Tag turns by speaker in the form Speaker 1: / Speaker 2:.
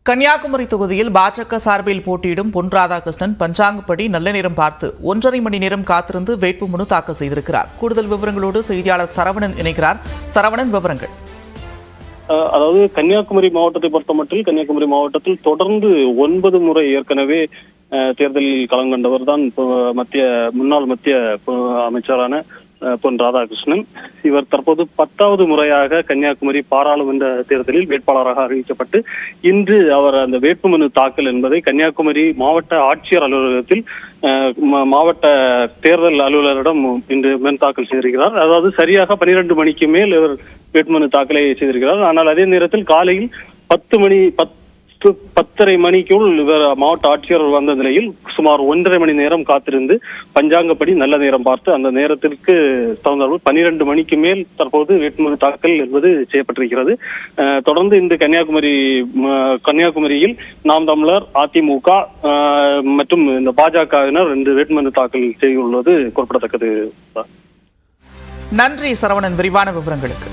Speaker 1: கன்னியாகுமரி தொகுதியில் பாஜக சார்பில் போட்டியிடும் பொன் ராதாகிருஷ்ணன் பஞ்சாங்கப்படி நல்ல நேரம் பார்த்து 1.5 மணி நேரம் காத்திருந்து வேட்புமனு தாக்கல் செய்திருக்கிறார். கூடுதல் விவரங்களோடு செய்தியாளர் சரவணன் இணைக்கிறார். சரவணன், விவரங்கள்.
Speaker 2: அதாவது கன்னியாகுமரி மாவட்டத்தை பொறுத்தமட்டில் கன்னியாகுமரி மாவட்டத்தில் தொடர்ந்து 9 முறை ஏற்கனவே தேர்தலில் களங்கண்டவர் தான் முன்னாள் மத்திய அமைச்சரான பொன் ராதாகிருஷ்ணன். இவர் தற்போது 10வது முறையாக கன்னியாகுமரி பாராளுமன்ற தேர்தலில் வேட்பாளராக அறிவிக்கப்பட்டு இன்று அவர் அந்த வேட்புமனு தாக்கல் என்பதை கன்னியாகுமரி மாவட்ட ஆட்சியர் அலுவலகத்தில் மாவட்ட தேர்தல் அலுவலரிடம் இன்று மனு தாக்கல் செய்திருக்கிறார். அதாவது சரியாக 12 மணிக்கு மேல் இவர் வேட்புமனு தாக்கலை செய்திருக்கிறார். ஆனால் அதே நேரத்தில் காலையில் 10:30 மணிக்குள் இவர் மாவட்ட ஆட்சியர் வந்த நிலையில் சுமார் 1.5 மணி நேரம் காத்திருந்து பஞ்சாங்கப்படி நல்ல நேரம் பார்த்து அந்த நேரத்திற்கு தகுந்தார்கள் 12 மணிக்கு மேல் தற்போது வேட்புமனு தாக்கல் என்பது செய்யப்பட்டிருக்கிறது. தொடர்ந்து இந்த கன்னியாகுமரியில் நாம் தமிழர், அதிமுக மற்றும் இந்த பாஜகவினர் இன்று வேட்புமனு தாக்கல் செய்துள்ளது குறிப்பிடத்தக்கது.
Speaker 1: நன்றி சரவணன், விரிவான விவரங்களுக்கு.